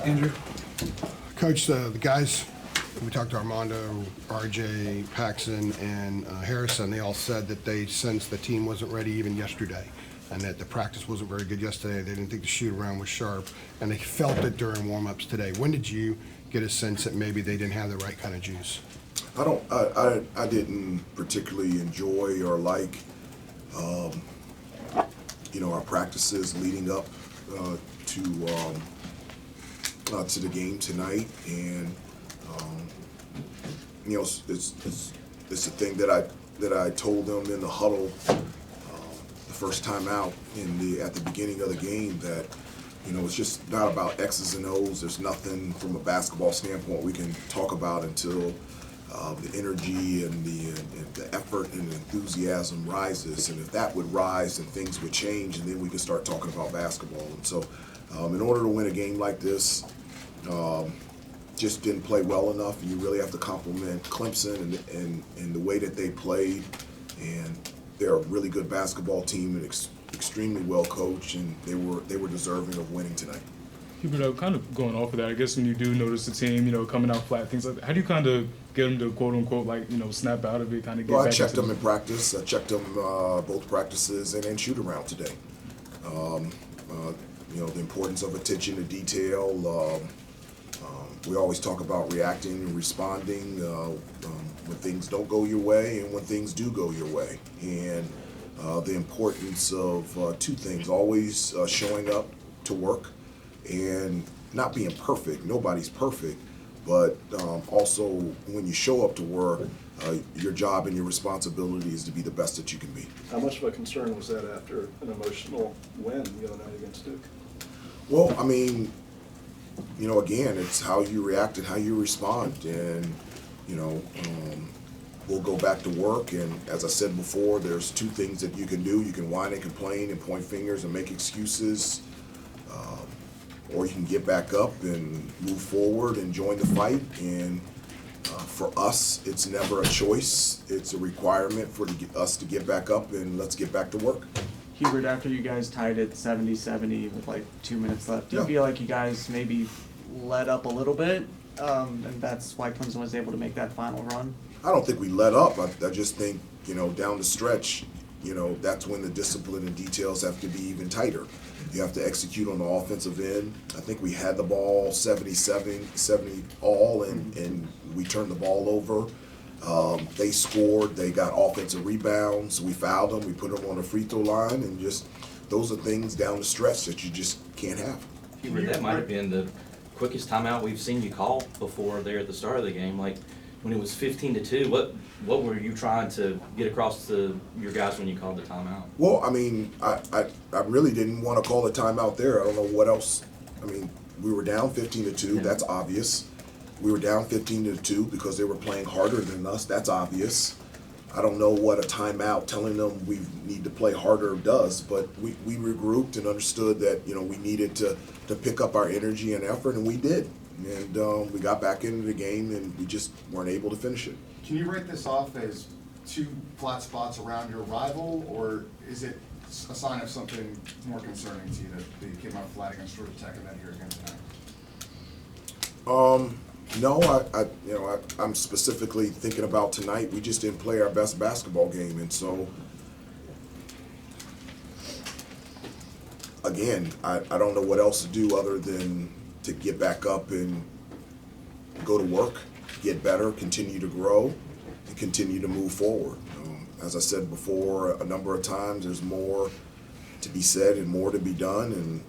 Andrew? Coach, the guys, we talked to Armando, RJ, Paxson, and Harrison. They all said that they sensed the team wasn't ready even yesterday, and that the practice wasn't very good yesterday. They didn't think the shoot around was sharp, and they felt it during warm-ups today. When did you get a sense that maybe they didn't have the right kind of juice? I didn't particularly enjoy or like, our practices leading up to the game tonight, and it's a thing that I told them in the huddle the first time out at the beginning of the game that it's just not about X's and O's. There's nothing from a basketball standpoint we can talk about until the energy and the effort and the enthusiasm rises, and if that would rise, then things would change, and then we can start talking about basketball. And so, in order to win a game like this, just didn't play well enough. And you really have to compliment Clemson and the way that they played, and they're a really good basketball team and extremely well coached, and they were deserving of winning tonight. Hubert, kind of going off of that, I guess when you do notice the team, coming out flat, things like that, how do you kind of get them to quote unquote snap out of it, kind of get back? I checked them in practice. I checked them both practices and shoot around today. The importance of attention to detail. We always talk about reacting and responding when things don't go your way and when things do go your way. And the importance of two things: always showing up to work and not being perfect. Nobody's perfect, but also when you show up to work, your job and your responsibility is to be the best that you can be. How much of a concern was that after an emotional win the other night against Duke? Well, again, it's how you react and how you respond, and we'll go back to work. And as I said before, there's two things that you can do. You can whine and complain and point fingers and make excuses, or you can get back up and move forward and join the fight. And for us, it's never a choice. It's a requirement for us to get back up, and let's get back to work. Hubert, after you guys tied it 70-70 with like 2 minutes left, do you feel like you guys maybe let up a little bit, and that's why Clemson was able to make that final run? I don't think we let up. I just think, down the stretch, that's when the discipline and details have to be even tighter. You have to execute on the offensive end. I think we had the ball 70 all, and we turned the ball over. They scored. They got offensive rebounds. We fouled them. We put them on the free throw line, and just those are things down the stretch that you just can't have. Hubert, that might have been the quickest timeout we've seen you call before there at the start of the game. Like when it was 15-2, what were you trying to get across to your guys when you called the timeout? Well, I really didn't want to call a timeout there. I don't know what else. We were down 15-2. Yeah. That's obvious. We were down 15-2 because they were playing harder than us. That's obvious. I don't know what a timeout telling them we need to play harder does, but we regrouped and understood that we needed to pick up our energy and effort, and we did. And we got back into the game, and we just weren't able to finish it. Can you write this off as two flat spots around your rival, or is it a sign of something more concerning to you that they came out flat against Georgia Tech and then here again tonight? No, I'm specifically thinking about tonight. We just didn't play our best basketball game, and so again, I don't know what else to do other than to get back up and go to work, get better, continue to grow, and continue to move forward. As I said before a number of times, there's more to be said and more to be done, and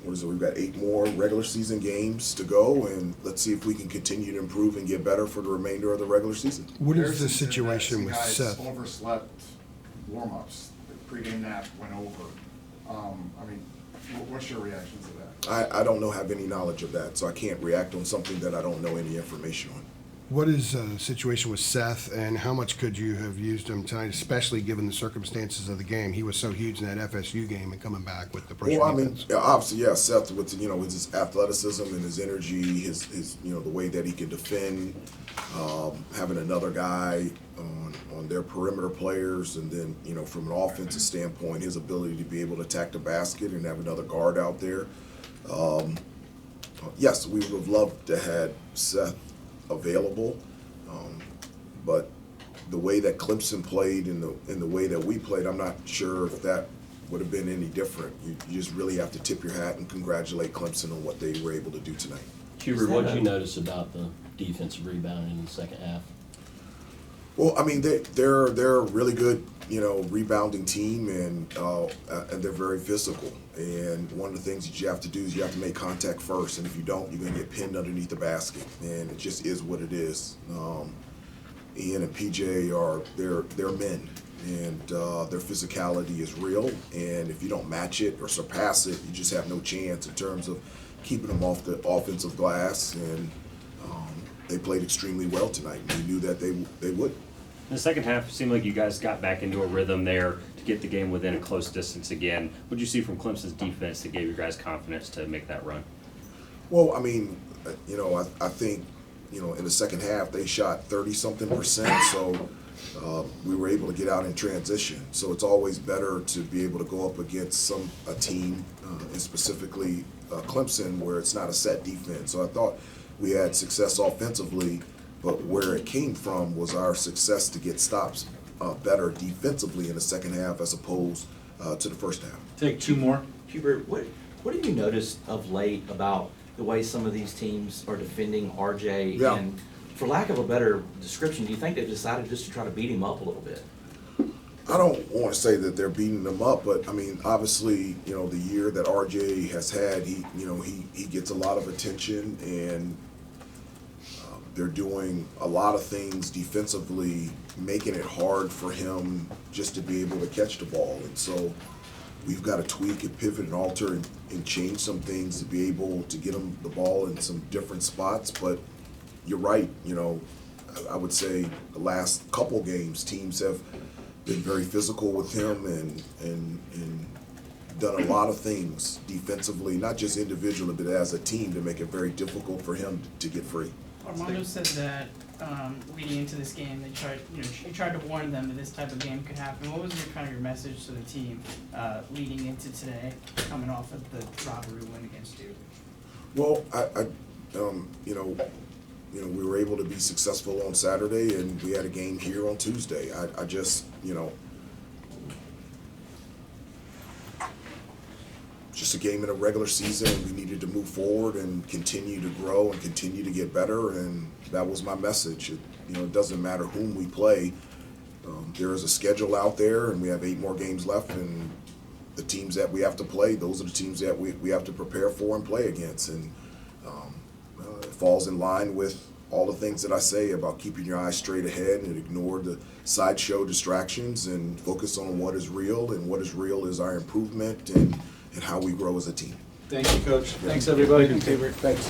we've got 8 more regular season games to go, and let's see if we can continue to improve and get better for the remainder of the regular season. What is the situation with Seth? Guys overslept warm-ups. The pregame nap went over. What's your reaction to that? I don't have any knowledge of that, so I can't react on something that I don't know any information on. What is the situation with Seth, and how much could you have used him tonight, especially given the circumstances of the game? He was so huge in that FSU game and coming back with the pressure defense. Obviously, yeah, Seth with his athleticism and his energy, his the way that he can defend, having another guy on their perimeter players, and then from an offensive standpoint, his ability to be able to attack the basket and have another guard out there. Yes, we would have loved to had Seth available, but the way that Clemson played and the way that we played, I'm not sure if that would have been any different. You just really have to tip your hat and congratulate Clemson on what they were able to do tonight. Hubert, what did you notice about the defensive rebounding in the second half? Well, I mean, they're a really good, rebounding team, and they're very physical. And one of the things that you have to do is you have to make contact first, and if you don't, you're going to get pinned underneath the basket, and it just is what it is. Ian and PJ they're men, and their physicality is real. And if you don't match it or surpass it, you just have no chance in terms of keeping them off the offensive glass. And they played extremely well tonight. We knew that they would. In the second half, it seemed like you guys got back into a rhythm there to get the game within a close distance again. What did you see from Clemson's defense that gave you guys confidence to make that run? Well, I mean, I think, in the second half they shot 30-something%, so we were able to get out in transition. So it's always better to be able to go up against a team, and specifically Clemson, where it's not a set defense. So I thought we had success offensively, but where it came from was our success to get stops better defensively in the second half as opposed to the first half. Take two more. Hubert, what have you noticed of late about the way some of these teams are defending RJ? Yeah. And for lack of a better description, do you think they've decided just to try to beat him up a little bit? I don't want to say that they're beating them up, but I mean, obviously, the year that RJ has had, he gets a lot of attention, and they're doing a lot of things defensively, making it hard for him just to be able to catch the ball. And so we've got to tweak and pivot and alter and change some things to be able to get him the ball in some different spots. But you're right, I would say the last couple games, teams have been very physical with him and done a lot of things defensively, not just individually, but as a team, to make it very difficult for him to get free. Armando said that leading into this game, you tried to warn them that this type of game could happen. What was your message to the team leading into today, coming off of the robbery win against Duke? Well, we were able to be successful on Saturday, and we had a game here on Tuesday. I just, just a game in a regular season, and we needed to move forward and continue to grow and continue to get better, and that was my message. It doesn't matter whom we play. There is a schedule out there, and we have 8 more games left, and the teams that we have to play, those are the teams that we have to prepare for and play against. And it falls in line with all the things that I say about keeping your eyes straight ahead and ignore the sideshow distractions and focus on what is real, and what is real is our improvement and how we grow as a team. Thank you, Coach. Thanks, everybody. Thanks.